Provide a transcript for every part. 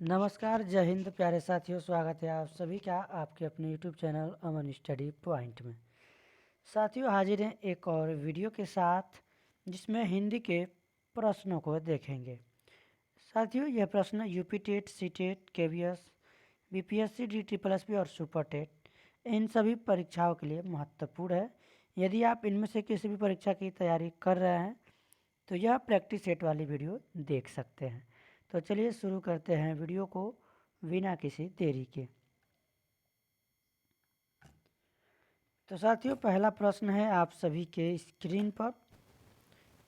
नमस्कार, जय हिंद प्यारे साथियों। स्वागत है आप सभी का आपके अपने YouTube चैनल अमन स्टडी पॉइंट में। साथियों, हाजिर हैं एक और वीडियो के साथ जिसमें हिंदी के प्रश्नों को देखेंगे। साथियों, यह प्रश्न UP TET, C TET, KVS, BPSC, DSSB और सुपर टेट इन सभी परीक्षाओं के लिए महत्वपूर्ण है। यदि आप इनमें से किसी भी परीक्षा की तैयारी कर रहे हैं तो यह प्रैक्टिस सेट वाली वीडियो देख सकते हैं। तो चलिए शुरू करते हैं वीडियो को बिना किसी देरी के। तो साथियों, पहला प्रश्न है आप सभी के स्क्रीन पर।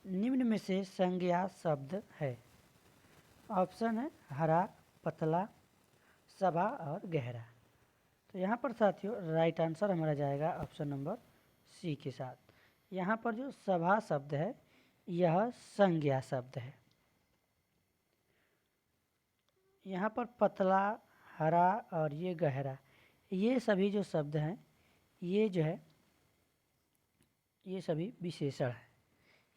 निम्न में से संज्ञा शब्द है। ऑप्शन है हरा, पतला, सभा और गहरा। तो यहाँ पर साथियों राइट आंसर हमारा जाएगा ऑप्शन नंबर सी के साथ। यहाँ पर जो सभा शब्द है यह संज्ञा शब्द है। यहाँ पर पतला, हरा और ये गहरा, ये सभी जो शब्द हैं ये जो है ये सभी विशेषण है,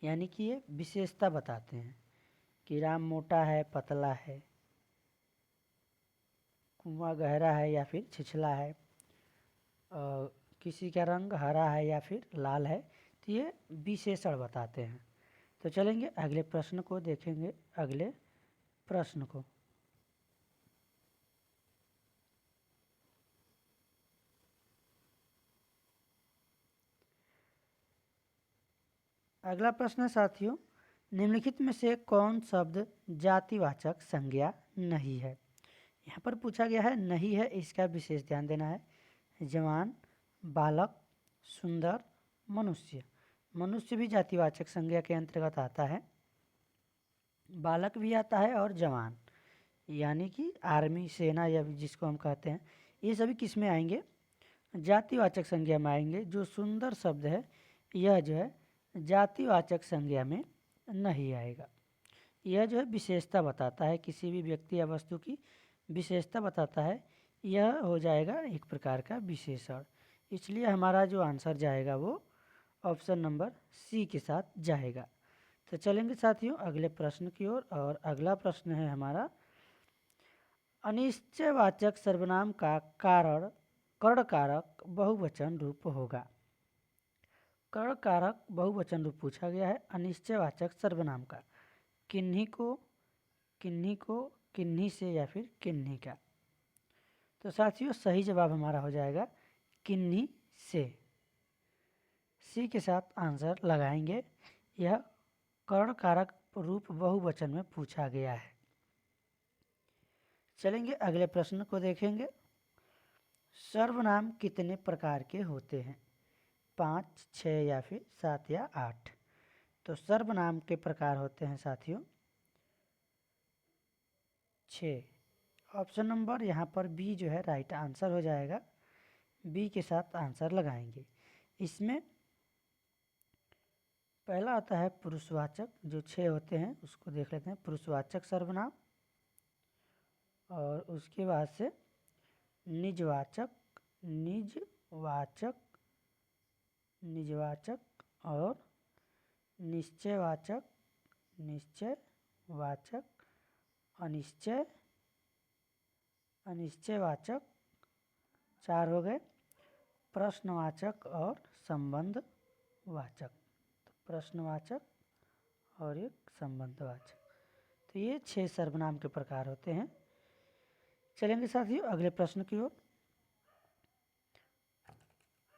यानी कि ये विशेषता बताते हैं कि राम मोटा है, पतला है, कुआं गहरा है या फिर छिछला है, और किसी का रंग हरा है या फिर लाल है। तो ये विशेषण बताते हैं। तो चलेंगे अगले प्रश्न को देखेंगे। अगले प्रश्न को अगला प्रश्न है साथियों, निम्नलिखित में से कौन शब्द जातिवाचक संज्ञा नहीं है। यहाँ पर पूछा गया है नहीं है, इसका विशेष ध्यान देना है। जवान, बालक, सुंदर, मनुष्य। मनुष्य भी जातिवाचक संज्ञा के अंतर्गत आता है, बालक भी आता है और जवान यानी कि आर्मी, सेना या जिसको हम कहते हैं, ये सभी किस में आएंगे? जातिवाचक संज्ञा में आएंगे। जो सुंदर शब्द है यह जो है जातिवाचक संज्ञा में नहीं आएगा। यह जो है विशेषता बताता है, किसी भी व्यक्ति या वस्तु की विशेषता बताता है। यह हो जाएगा एक प्रकार का विशेषण। इसलिए हमारा जो आंसर जाएगा वो ऑप्शन नंबर सी के साथ जाएगा। तो चलेंगे साथियों अगले प्रश्न की ओर। और अगला प्रश्न है हमारा, अनिश्चयवाचक सर्वनाम का कारण कर्णकारक बहुवचन रूप होगा। कर्णकारक बहुवचन रूप पूछा गया है अनिश्चयवाचक सर्वनाम का। किन्हीं को, किन्हीं को, किन्हीं से या फिर किन्हीं का। तो साथियों सही जवाब हमारा हो जाएगा किन्हीं से। सी के साथ आंसर लगाएंगे। यह कर्णकारक रूप बहुवचन में पूछा गया है। चलेंगे अगले प्रश्न को देखेंगे। सर्वनाम कितने प्रकार के होते हैं? 5, 6 या फिर 7 या 8। तो सर्वनाम के प्रकार होते हैं साथियों 6। ऑप्शन नंबर यहाँ पर बी जो है राइट आंसर हो जाएगा। बी के साथ आंसर लगाएंगे। इसमें पहला आता है पुरुषवाचक, जो 6 होते हैं उसको देख लेते हैं। पुरुषवाचक सर्वनाम, और उसके बाद से निजवाचक, निजवाचक, निजवाचक और निश्चयवाचक, निश्चयवाचक, अनिश्चय, अनिश्चयवाचक 4 हो गए। प्रश्नवाचक और संबंधवाचक। तो प्रश्नवाचक और एक संबंधवाचक। तो ये 6 सर्वनाम के प्रकार होते हैं। चलेंगे साथियों अगले प्रश्न की ओर।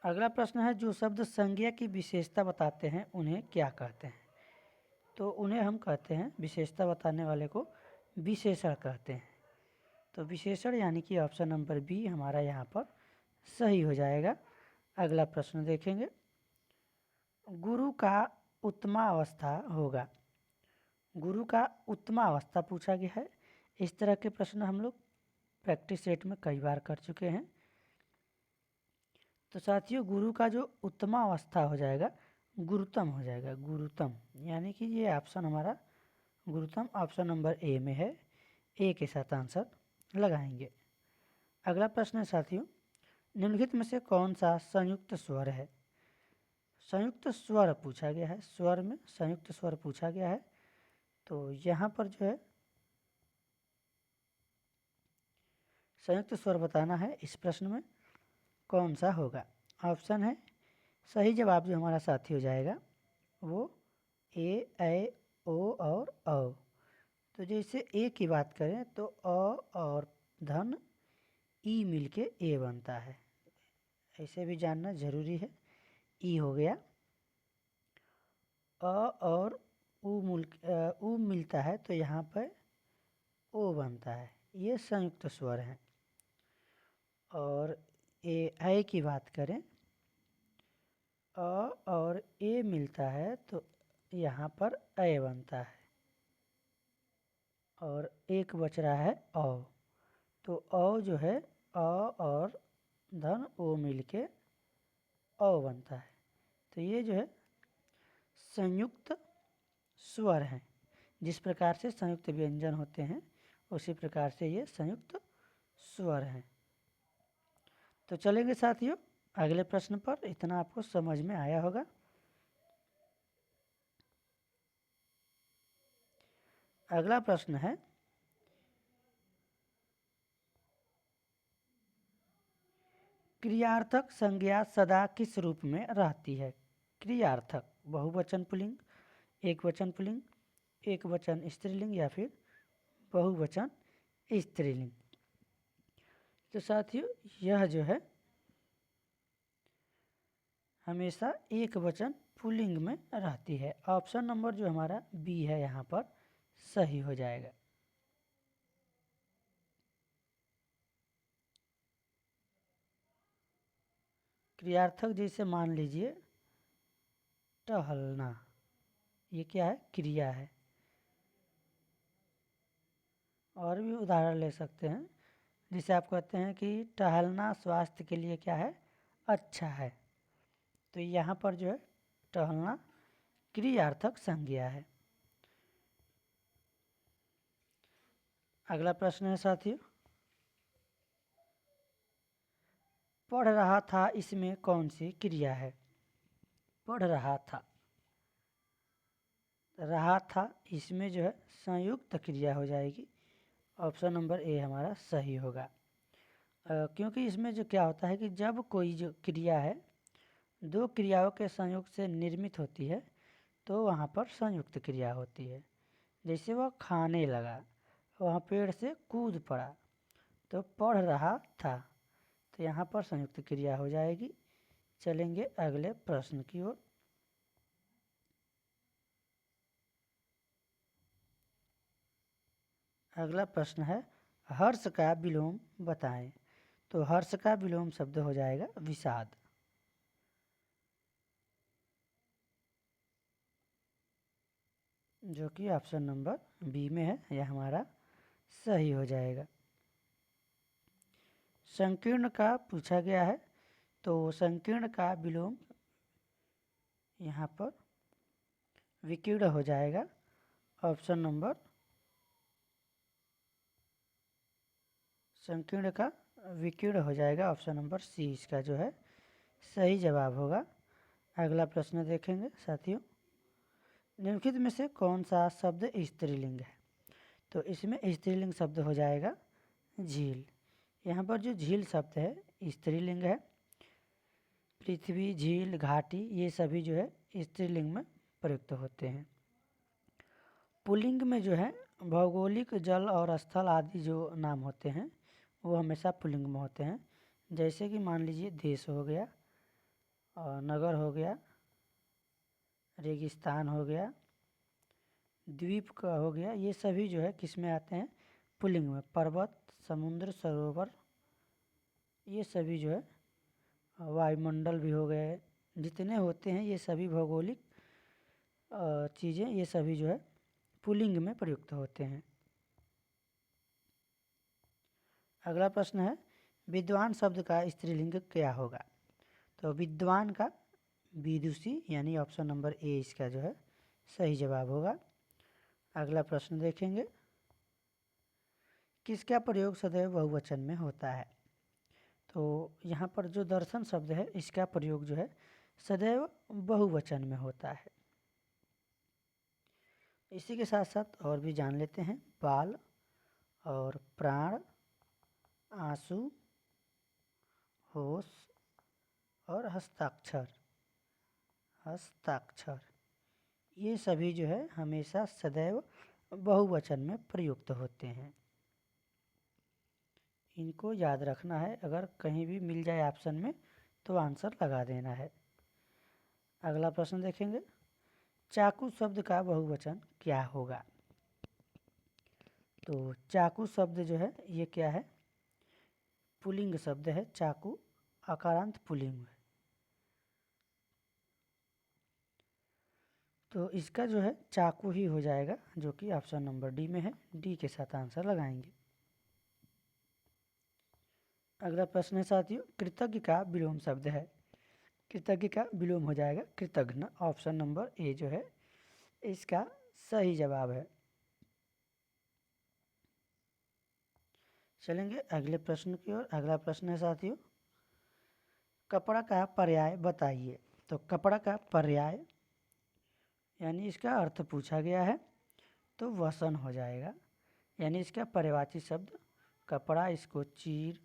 अगला प्रश्न है, जो शब्द संज्ञा की विशेषता बताते हैं उन्हें क्या कहते हैं? तो उन्हें हम कहते हैं, विशेषता बताने वाले को विशेषण कहते हैं। तो विशेषण यानी कि ऑप्शन नंबर बी हमारा यहाँ पर सही हो जाएगा। अगला प्रश्न देखेंगे। गुरु का उत्तमा अवस्था होगा। गुरु का उत्तमा अवस्था पूछा गया है। इस तरह के प्रश्न हम लोग प्रैक्टिस सेट में कई बार कर चुके हैं। तो साथियों गुरु का जो उत्तमा अवस्था हो जाएगा गुरुतम हो जाएगा। गुरुतम यानी कि ये ऑप्शन हमारा गुरुतम ऑप्शन नंबर ए में है। ए के साथ आंसर लगाएंगे। अगला प्रश्न है साथियों, निम्नलिखित में से कौन सा संयुक्त स्वर है? संयुक्त स्वर पूछा गया है। स्वर में संयुक्त स्वर पूछा गया है। तो यहाँ पर जो है संयुक्त स्वर बताना है इस प्रश्न में, कौन सा होगा। ऑप्शन है, सही जवाब जो हमारा साथी हो जाएगा वो ए, ऐ, ओ और औ। तो जैसे ए की बात करें तो अ और धन ई मिलके ए बनता है, ऐसे भी जानना जरूरी है। ई हो गया, अ और उ मिलता है तो यहाँ पर ओ बनता है, ये संयुक्त स्वर हैं। और ऐ की बात करें, अ और ए मिलता है तो यहाँ पर ऐ बनता है, और एक बच रहा है औ। तो औ जो है अ और धन ओ मिलके औ बनता है। तो ये जो है संयुक्त स्वर हैं। जिस प्रकार से संयुक्त व्यंजन होते हैं उसी प्रकार से ये संयुक्त स्वर हैं। तो चलेंगे साथियों अगले प्रश्न पर। इतना आपको समझ में आया होगा। अगला प्रश्न है, क्रियार्थक संज्ञा सदा किस रूप में रहती है। क्रियार्थक बहुवचन पुल्लिंग, एकवचन पुल्लिंग, एकवचन स्त्रीलिंग या फिर बहुवचन स्त्रीलिंग। तो साथियों यह जो है हमेशा एक वचन पुल्लिंग में रहती है। ऑप्शन नंबर जो हमारा बी है यहाँ पर सही हो जाएगा। क्रियार्थक जैसे मान लीजिए टहलना, ये क्या है, क्रिया है। और भी उदाहरण ले सकते हैं, जिसे आप कहते हैं कि टहलना स्वास्थ्य के लिए क्या है, अच्छा है। तो यहाँ पर जो है टहलना क्रियार्थक संज्ञा है। अगला प्रश्न है साथियों, पढ़ रहा था इसमें कौन सी क्रिया है। पढ़ रहा था इसमें जो है संयुक्त क्रिया हो जाएगी। ऑप्शन नंबर ए हमारा सही होगा। क्योंकि इसमें जो क्या होता है कि जब कोई जो क्रिया है दो क्रियाओं के संयोग से निर्मित होती है तो वहाँ पर संयुक्त क्रिया होती है। जैसे वह खाने लगा, वह पेड़ से कूद पड़ा, तो पढ़ रहा था, तो यहाँ पर संयुक्त क्रिया हो जाएगी। चलेंगे अगले प्रश्न की ओर। अगला प्रश्न है, हर्ष का विलोम बताएं। तो हर्ष का विलोम शब्द हो जाएगा विषाद। जो कि ऑप्शन नंबर बी में है, यह हमारा सही हो जाएगा। संकीर्ण का पूछा गया है, तो संकीर्ण का विलोम यहाँ पर विकीर्ण हो जाएगा। ऑप्शन नंबर, संकीर्ण का विकीर्ण हो जाएगा। ऑप्शन नंबर सी इसका जो है सही जवाब होगा। अगला प्रश्न देखेंगे साथियों, निम्नलिखित में से कौन सा शब्द स्त्रीलिंग है। तो इसमें स्त्रीलिंग शब्द हो जाएगा झील। यहाँ पर जो झील शब्द है स्त्रीलिंग है। पृथ्वी, झील, घाटी ये सभी जो है स्त्रीलिंग में प्रयुक्त होते हैं। पुल्लिंग में जो है भौगोलिक, जल और स्थल आदि जो नाम होते हैं वो हमेशा पुल्लिंग में होते हैं। जैसे कि मान लीजिए देश हो गया, और नगर हो गया, रेगिस्तान हो गया, द्वीप का हो गया, ये सभी जो है किस में आते हैं, पुल्लिंग में। पर्वत, समुद्र, सरोवर ये सभी जो है, वायुमंडल भी हो गए, जितने होते हैं ये सभी भौगोलिक चीज़ें ये सभी जो है पुल्लिंग में प्रयुक्त होते हैं। अगला प्रश्न है, विद्वान शब्द का स्त्रीलिंग क्या होगा। तो विद्वान का विदुषी, यानी ऑप्शन नंबर ए इसका जो है सही जवाब होगा। अगला प्रश्न देखेंगे, किसका प्रयोग सदैव बहुवचन में होता है। तो यहाँ पर जो दर्शन शब्द है इसका प्रयोग जो है सदैव बहुवचन में होता है। इसी के साथ साथ और भी जान लेते हैं, बाल और प्राण, आंसू, होश और हस्ताक्षर। हस्ताक्षर ये सभी जो है हमेशा सदैव बहुवचन में प्रयुक्त होते हैं। इनको याद रखना है, अगर कहीं भी मिल जाए ऑप्शन में तो आंसर लगा देना है। अगला प्रश्न देखेंगे, चाकू शब्द का बहुवचन क्या होगा? तो चाकू शब्द जो है ये क्या है? पुल्लिंग शब्द है। चाकू अकारांत पुल्लिंग है। तो इसका जो है चाकू ही हो जाएगा, जो कि ऑप्शन नंबर डी में है। डी के साथ आंसर लगाएंगे। अगला प्रश्न है साथियों, कृतज्ञ का विलोम शब्द है। कृतज्ञ का विलोम हो जाएगा कृतघ्न। ऑप्शन नंबर ए जो है इसका सही जवाब है। चलेंगे अगले प्रश्न की ओर। अगला प्रश्न है साथियों, कपड़ा का पर्याय बताइए। तो कपड़ा का पर्याय यानी इसका अर्थ पूछा गया है तो वसन हो जाएगा। यानी इसका पर्यायवाची शब्द कपड़ा, इसको चीर,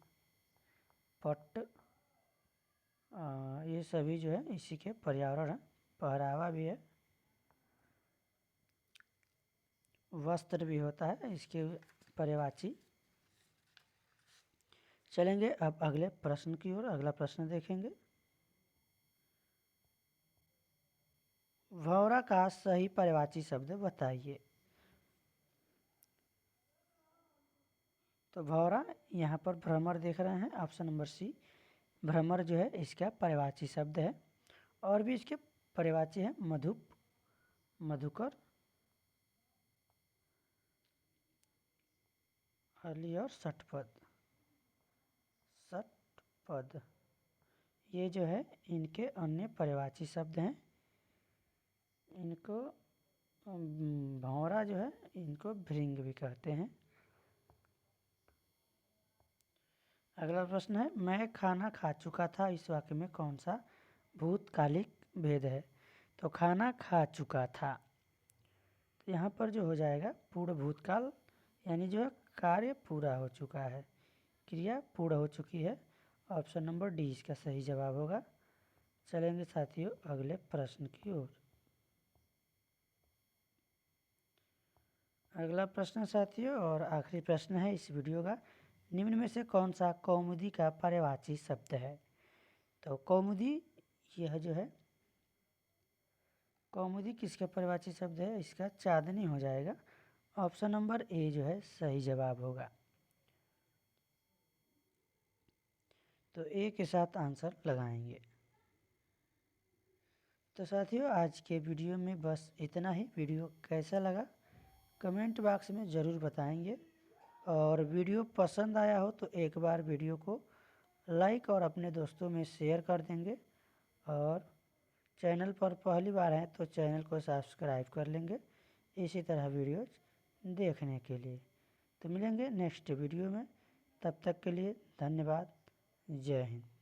पट, ये सभी जो है इसी के पर्यावरण है। पहरावा भी है, वस्त्र भी होता है इसके पर्यायवाची। चलेंगे अब अगले प्रश्न की ओर। अगला प्रश्न देखेंगे, भौरा का सही पर्यायवाची शब्द बताइए। तो भौरा यहाँ पर भ्रमर देख रहे हैं, ऑप्शन नंबर सी। भ्रमर जो है इसका पर्यायवाची शब्द है। और भी इसके पर्यायवाची है मधुप, मधुकर, अली और सटपद। सटपद ये जो है इनके अन्य पर्यायवाची शब्द हैं। इनको भौरा जो है इनको भृंग भी कहते हैं। अगला प्रश्न है, मैं खाना खा चुका था, इस वाक्य में कौन सा भूतकालिक भेद है? तो खाना खा चुका था, तो यहाँ पर जो हो जाएगा पूर्ण भूतकाल, यानी जो है कार्य पूरा हो चुका है, क्रिया पूर्ण हो चुकी है। ऑप्शन नंबर डी इसका सही जवाब होगा। चलेंगे साथियों अगले प्रश्न की ओर। अगला प्रश्न साथियों और आखिरी प्रश्न है इस वीडियो का, निम्न में से कौन सा कौमुदी का पर्यायवाची शब्द है? तो कौमुदी यह जो है कौमुदी किसका पर्यायवाची शब्द है? इसका चांदनी हो जाएगा। ऑप्शन नंबर ए जो है सही जवाब होगा। तो ए के साथ आंसर लगाएंगे। तो साथियों आज के वीडियो में बस इतना ही। वीडियो कैसा लगा कमेंट बॉक्स में ज़रूर बताएंगे। और वीडियो पसंद आया हो तो एक बार वीडियो को लाइक और अपने दोस्तों में शेयर कर देंगे। और चैनल पर पहली बार हैं तो चैनल को सब्सक्राइब कर लेंगे इसी तरह वीडियोज देखने के लिए। तो मिलेंगे नेक्स्ट वीडियो में, तब तक के लिए धन्यवाद। जय हिंद।